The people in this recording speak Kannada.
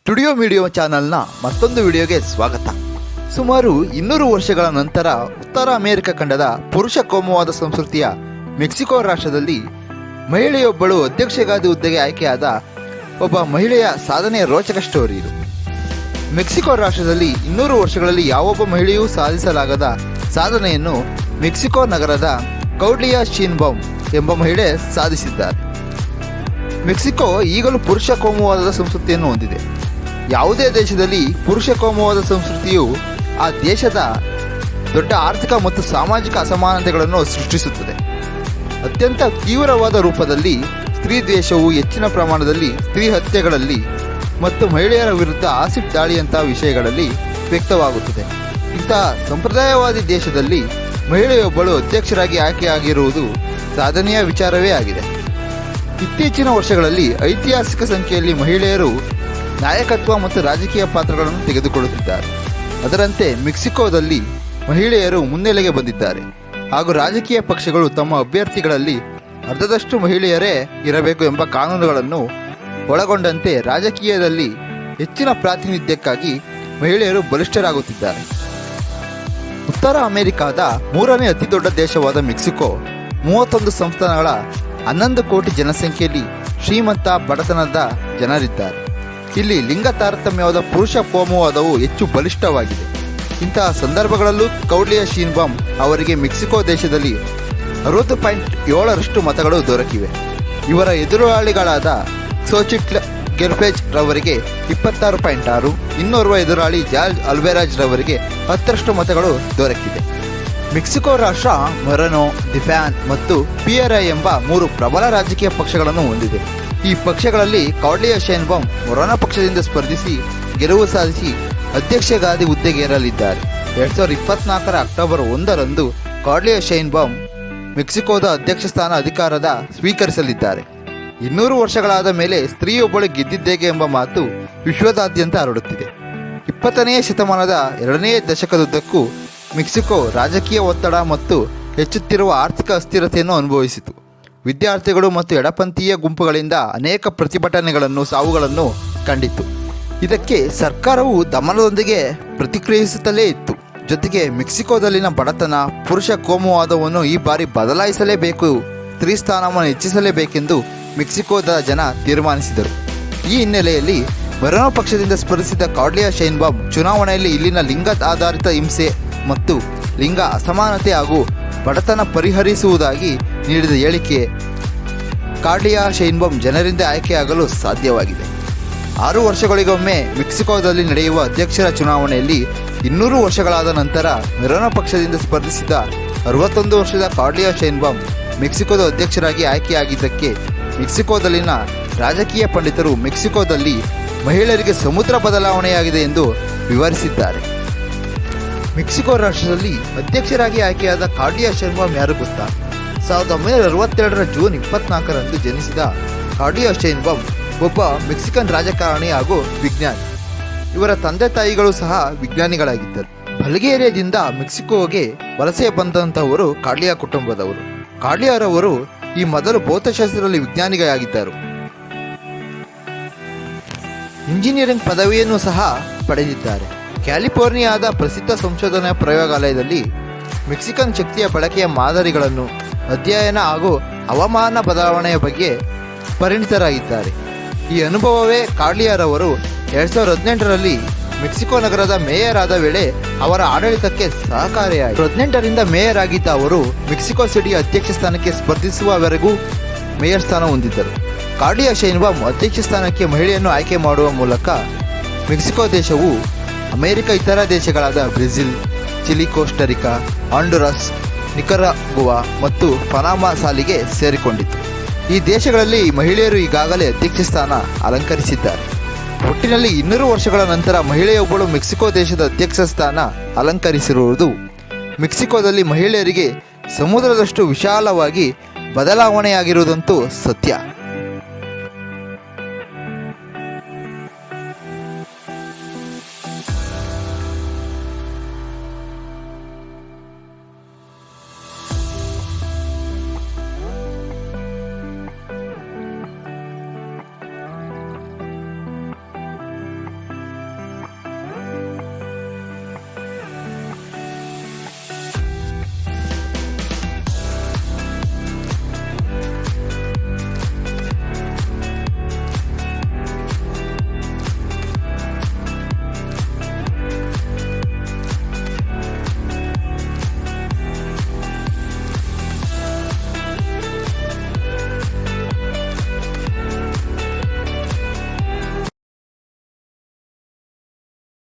ಸ್ಟುಡಿಯೋ ಮೀಡಿಯೋ ಚಾನಲ್ನ ಮತ್ತೊಂದು ವಿಡಿಯೋಗೆ ಸ್ವಾಗತ. ಸುಮಾರು 200 ವರ್ಷಗಳ ನಂತರ ಉತ್ತರ ಅಮೆರಿಕ ಖಂಡದ ಪುರುಷ ಕೋಮುವಾದ ಸಂಸ್ಕೃತಿಯ ಮೆಕ್ಸಿಕೋ ರಾಷ್ಟ್ರದಲ್ಲಿ ಮಹಿಳೆಯೊಬ್ಬಳು ಅಧ್ಯಕ್ಷಗಾದಿ ಹುದ್ದೆಗೆ ಆಯ್ಕೆಯಾದ ಒಬ್ಬ ಮಹಿಳೆಯ ಸಾಧನೆಯ ರೋಚಕ ಸ್ಟೋರಿ ಇದು. ಮೆಕ್ಸಿಕೋ ರಾಷ್ಟ್ರದಲ್ಲಿ 200 ವರ್ಷಗಳಲ್ಲಿ ಯಾವೊಬ್ಬ ಮಹಿಳೆಯೂ ಸಾಧಿಸಲಾಗದ ಸಾಧನೆಯನ್ನು ಮೆಕ್ಸಿಕೋ ನಗರದ ಕ್ಲೌಡಿಯಾ ಶೀನ್ಬಾಮ್ ಎಂಬ ಮಹಿಳೆ ಸಾಧಿಸಿದ್ದಾರೆ. ಮೆಕ್ಸಿಕೋ ಈಗಲೂ ಪುರುಷ ಕೋಮುವಾದದ ಸಂಸ್ಕೃತಿಯನ್ನು ಹೊಂದಿದೆ. ಯಾವುದೇ ದೇಶದಲ್ಲಿ ಪುರುಷ ಕೋಮುವಾದ ಸಂಸ್ಕೃತಿಯು ಆ ದೇಶದ ದೊಡ್ಡ ಆರ್ಥಿಕ ಮತ್ತು ಸಾಮಾಜಿಕ ಅಸಮಾನತೆಗಳನ್ನು ಸೃಷ್ಟಿಸುತ್ತದೆ. ಅತ್ಯಂತ ತೀವ್ರವಾದ ರೂಪದಲ್ಲಿ ಸ್ತ್ರೀ ದ್ವೇಷವು ಹೆಚ್ಚಿನ ಪ್ರಮಾಣದಲ್ಲಿ ಸ್ತ್ರೀ ಹತ್ಯೆಗಳಲ್ಲಿ ಮತ್ತು ಮಹಿಳೆಯರ ವಿರುದ್ಧ ಆಸಿಡ್ ದಾಳಿಯಂತಹ ವಿಷಯಗಳಲ್ಲಿ ವ್ಯಕ್ತವಾಗುತ್ತದೆ. ಇಂತಹ ಸಂಪ್ರದಾಯವಾದಿ ದೇಶದಲ್ಲಿ ಮಹಿಳೆಯೊಬ್ಬಳು ಅಧ್ಯಕ್ಷರಾಗಿ ಆಯ್ಕೆಯಾಗಿರುವುದು ಸಾಧನೆಯ ವಿಚಾರವೇ ಆಗಿದೆ. ಇತ್ತೀಚಿನ ವರ್ಷಗಳಲ್ಲಿ ಐತಿಹಾಸಿಕ ಸಂಖ್ಯೆಯಲ್ಲಿ ಮಹಿಳೆಯರು ನಾಯಕತ್ವ ಮತ್ತು ರಾಜಕೀಯ ಪಾತ್ರಗಳನ್ನು ತೆಗೆದುಕೊಳ್ಳುತ್ತಿದ್ದಾರೆ. ಅದರಂತೆ ಮೆಕ್ಸಿಕೋದಲ್ಲಿ ಮಹಿಳೆಯರು ಮುನ್ನೆಲೆಗೆ ಬಂದಿದ್ದಾರೆ ಹಾಗೂ ರಾಜಕೀಯ ಪಕ್ಷಗಳು ತಮ್ಮ ಅಭ್ಯರ್ಥಿಗಳಲ್ಲಿ ಅರ್ಧದಷ್ಟು ಮಹಿಳೆಯರೇ ಇರಬೇಕು ಎಂಬ ಕಾನೂನುಗಳನ್ನು ಒಳಗೊಂಡಂತೆ ರಾಜಕೀಯದಲ್ಲಿ ಹೆಚ್ಚಿನ ಪ್ರಾತಿನಿಧ್ಯಕ್ಕಾಗಿ ಮಹಿಳೆಯರು ಬಲಿಷ್ಠರಾಗುತ್ತಿದ್ದಾರೆ. ಉತ್ತರ ಅಮೆರಿಕಾದ 3ನೇ ಅತಿದೊಡ್ಡ ದೇಶವಾದ ಮೆಕ್ಸಿಕೋ 31 ಸಂಸ್ಥಾನಗಳ 11 ಕೋಟಿ ಜನಸಂಖ್ಯೆಯಲ್ಲಿ ಶ್ರೀಮಂತ ಬಡತನದ ಜನರಿದ್ದಾರೆ. ಇಲ್ಲಿ ಲಿಂಗ ತಾರತಮ್ಯವಾದ ಪುರುಷ ಕೋಮುವಾದವು ಹೆಚ್ಚು ಬಲಿಷ್ಠವಾಗಿದೆ. ಇಂತಹ ಸಂದರ್ಭಗಳಲ್ಲೂ ಕ್ಲೌಡಿಯಾ ಶೀನ್ಬಾಮ್ ಅವರಿಗೆ ಮೆಕ್ಸಿಕೋ ದೇಶದಲ್ಲಿ 60.7% ಮತಗಳು ದೊರಕಿವೆ. ಇವರ ಎದುರಾಳಿಗಳಾದ ಸೋಚಿಟ್ಲ್ ಗೆರ್ಫೆಜ್ ರವರಿಗೆ 26.6, ಇನ್ನೋರ್ವ ಎದುರಾಳಿ ಜಾರ್ಜ್ ಅಲ್ವೆರಾಜ್ ರವರಿಗೆ 10% ಮತಗಳು ದೊರಕಿದೆ. ಮೆಕ್ಸಿಕೋ ರಾಷ್ಟ್ರ ಮೊರನೋ, ಡಿಫ್ಯಾನ್ ಮತ್ತು ಪಿಎರ್ಐ ಎಂಬ 3 ಪ್ರಬಲ ರಾಜಕೀಯ ಪಕ್ಷಗಳನ್ನು ಹೊಂದಿದೆ. ಈ ಪಕ್ಷಗಳಲ್ಲಿ ಕ್ಲೌಡಿಯಾ ಶೀನ್ಬಾಮ್ ಮೊರನೋ ಪಕ್ಷದಿಂದ ಸ್ಪರ್ಧಿಸಿ ಗೆಲುವು ಸಾಧಿಸಿ ಅಧ್ಯಕ್ಷಗಾದಿ ಹುದ್ದೆಗೇರಲಿದ್ದಾರೆ. 2024 ಅಕ್ಟೋಬರ್ 1ರಂದು ಕ್ಲೌಡಿಯಾ ಶೀನ್ಬಾಮ್ ಮೆಕ್ಸಿಕೋದ ಅಧ್ಯಕ್ಷ ಸ್ಥಾನ ಅಧಿಕಾರದ ಸ್ವೀಕರಿಸಲಿದ್ದಾರೆ. 200 ವರ್ಷಗಳಾದ ಮೇಲೆ ಸ್ತ್ರೀಯೊಬ್ಬಳು ಗೆದ್ದಿದ್ದೇಗೆ ಎಂಬ ಮಾತು ವಿಶ್ವದಾದ್ಯಂತ ಹರಡುತ್ತಿದೆ. 20ನೇ ಶತಮಾನದ 2ನೇ ದಶಕದುದ್ದಕ್ಕೂ ಮೆಕ್ಸಿಕೋ ರಾಜಕೀಯ ಒತ್ತಡ ಮತ್ತು ಹೆಚ್ಚುತ್ತಿರುವ ಆರ್ಥಿಕ ಅಸ್ಥಿರತೆಯನ್ನು ಅನುಭವಿಸಿತು. ವಿದ್ಯಾರ್ಥಿಗಳು ಮತ್ತು ಎಡಪಂಥೀಯ ಗುಂಪುಗಳಿಂದ ಅನೇಕ ಪ್ರತಿಭಟನೆಗಳನ್ನು ಸಾವುಗಳನ್ನು ಕಂಡಿತು. ಇದಕ್ಕೆ ಸರ್ಕಾರವು ದಮನದೊಂದಿಗೆ ಪ್ರತಿಕ್ರಿಯಿಸುತ್ತಲೇ ಇತ್ತು. ಜೊತೆಗೆ ಮೆಕ್ಸಿಕೋದಲ್ಲಿನ ಬಡತನ, ಪುರುಷ ಕೋಮುವಾದವನ್ನು ಈ ಬಾರಿ ಬದಲಾಯಿಸಲೇಬೇಕು, ಸ್ತ್ರೀ ಸ್ಥಾನವನ್ನು ಹೆಚ್ಚಿಸಲೇಬೇಕೆಂದು ಮೆಕ್ಸಿಕೋದ ಜನ ತೀರ್ಮಾನಿಸಿದರು. ಈ ಹಿನ್ನೆಲೆಯಲ್ಲಿ ಮೊರನೋ ಪಕ್ಷದಿಂದ ಸ್ಪರ್ಧಿಸಿದ ಕ್ಲೌಡಿಯಾ ಶೀನ್ಬಾಮ್ ಚುನಾವಣೆಯಲ್ಲಿ ಇಲ್ಲಿನ ಲಿಂಗ ಆಧಾರಿತ ಹಿಂಸೆ ಮತ್ತು ಲಿಂಗ ಅಸಮಾನತೆ ಹಾಗೂ ಬಡತನ ಪರಿಹರಿಸುವುದಾಗಿ ನೀಡಿದ ಹೇಳಿಕೆ ಕ್ಲೌಡಿಯಾ ಶೀನ್ಬಾಮ್ ಜನರಿಂದ ಆಯ್ಕೆಯಾಗಲು ಸಾಧ್ಯವಾಗಿದೆ. 6 ವರ್ಷಗಳಿಗೊಮ್ಮೆ ಮೆಕ್ಸಿಕೋದಲ್ಲಿ ನಡೆಯುವ ಅಧ್ಯಕ್ಷರ ಚುನಾವಣೆಯಲ್ಲಿ 200 ವರ್ಷಗಳಾದ ನಂತರ ಮೊರನೋ ಪಕ್ಷದಿಂದ ಸ್ಪರ್ಧಿಸಿದ 61 ವರ್ಷದ ಕ್ಲೌಡಿಯಾ ಶೀನ್ಬಾಮ್ ಮೆಕ್ಸಿಕೋದ ಅಧ್ಯಕ್ಷರಾಗಿ ಆಯ್ಕೆಯಾಗಿದ್ದಕ್ಕೆ ಮೆಕ್ಸಿಕೋದಲ್ಲಿನ ರಾಜಕೀಯ ಪಂಡಿತರು ಮೆಕ್ಸಿಕೋದಲ್ಲಿ ಮಹಿಳೆಯರಿಗೆ ಸಮುದ್ರ ಬದಲಾವಣೆಯಾಗಿದೆ ಎಂದು ವಿವರಿಸಿದ್ದಾರೆ. ಮೆಕ್ಸಿಕೋ ರಾಷ್ಟ್ರದಲ್ಲಿ ಅಧ್ಯಕ್ಷರಾಗಿ ಆಯ್ಕೆಯಾದ ಕ್ಲೌಡಿಯಾ ಶೀನ್ಬಾಮ್ ಯಾರು ಗೊತ್ತಾ? 1962ರ ಜೂನ್ 24ರಂದು ಜನಿಸಿದ ಕ್ಲೌಡಿಯಾ ಶೀನ್ಬಾಮ್ ಒಬ್ಬ ಮೆಕ್ಸಿಕನ್ ರಾಜಕಾರಣಿ ಹಾಗೂ ವಿಜ್ಞಾನಿ. ಇವರ ತಂದೆ ತಾಯಿಗಳು ಸಹ ವಿಜ್ಞಾನಿಗಳಾಗಿದ್ದರು. ಬಲ್ಗೇರಿಯಾದಿಂದ ಮೆಕ್ಸಿಕೋಗೆ ವಲಸೆ ಬಂದಂತಹವರು ಕ್ಲೌಡಿಯಾ ಕುಟುಂಬದವರು. ಕ್ಲೌಡಿಯಾರವರು ಈ ಮೊದಲು ಭೌತಶಾಸ್ತ್ರದಲ್ಲಿ ವಿಜ್ಞಾನಿಗಳಾಗಿದ್ದರು. ಇಂಜಿನಿಯರಿಂಗ್ ಪದವಿಯನ್ನು ಸಹ ಪಡೆದಿದ್ದಾರೆ. ಕ್ಯಾಲಿಫೋರ್ನಿಯಾದ ಪ್ರಸಿದ್ಧ ಸಂಶೋಧನಾ ಪ್ರಯೋಗಾಲಯದಲ್ಲಿ ಮೆಕ್ಸಿಕನ್ ಶಕ್ತಿಯ ಬಳಕೆಯ ಮಾದರಿಗಳನ್ನು ಅಧ್ಯಯನ ಹಾಗೂ ಹವಾಮಾನ ಬದಲಾವಣೆಯ ಬಗ್ಗೆ ಪರಿಣಿತರಾಗಿದ್ದಾರೆ. ಈ ಅನುಭವವೇ ಕ್ಲೌಡಿಯಾರವರು 2018ರಲ್ಲಿ ಮೆಕ್ಸಿಕೋ ನಗರದ ಮೇಯರ್ ಆದ ವೇಳೆ ಅವರ ಆಡಳಿತಕ್ಕೆ ಸಹಕಾರಿಯಾಯಿತು. 2018ರಿಂದ ಮೇಯರ್ ಆಗಿದ್ದ ಅವರು ಮೆಕ್ಸಿಕೋ ಸಿಟಿಯ ಅಧ್ಯಕ್ಷ ಸ್ಥಾನಕ್ಕೆ ಸ್ಪರ್ಧಿಸುವವರೆಗೂ ಮೇಯರ್ ಸ್ಥಾನ ಹೊಂದಿದ್ದರು. ಕ್ಲೌಡಿಯಾ ಶೀನ್ಬಾಮ್ ಅಧ್ಯಕ್ಷ ಸ್ಥಾನಕ್ಕೆ ಮಹಿಳೆಯನ್ನು ಆಯ್ಕೆ ಮಾಡುವ ಮೂಲಕ ಮೆಕ್ಸಿಕೋ ದೇಶವು ಅಮೆರಿಕ ಇತರ ದೇಶಗಳಾದ ಬ್ರೆಜಿಲ್, ಚಿಲಿ, ಕೋಸ್ಟರಿಕಾ, ಹಾಂಡುರಾಸ್, ನಿಕರಾಗುವಾ ಮತ್ತು ಪನಾಮಾ ಸಾಲಿಗೆ ಸೇರಿಕೊಂಡಿತು. ಈ ದೇಶಗಳಲ್ಲಿ ಮಹಿಳೆಯರು ಈಗಾಗಲೇ ಅಧ್ಯಕ್ಷ ಸ್ಥಾನ ಅಲಂಕರಿಸಿದ್ದಾರೆ. ಒಟ್ಟಿನಲ್ಲಿ 200 ವರ್ಷಗಳ ನಂತರ ಮಹಿಳೆಯೊಬ್ಬಳು ಮೆಕ್ಸಿಕೋ ದೇಶದ ಅಧ್ಯಕ್ಷ ಸ್ಥಾನ ಅಲಂಕರಿಸಿರುವುದು ಮೆಕ್ಸಿಕೋದಲ್ಲಿ ಮಹಿಳೆಯರಿಗೆ ಸಮುದ್ರದಷ್ಟು ವಿಶಾಲವಾಗಿ ಬದಲಾವಣೆಯಾಗಿರುವುದಂತೂ ಸತ್ಯ.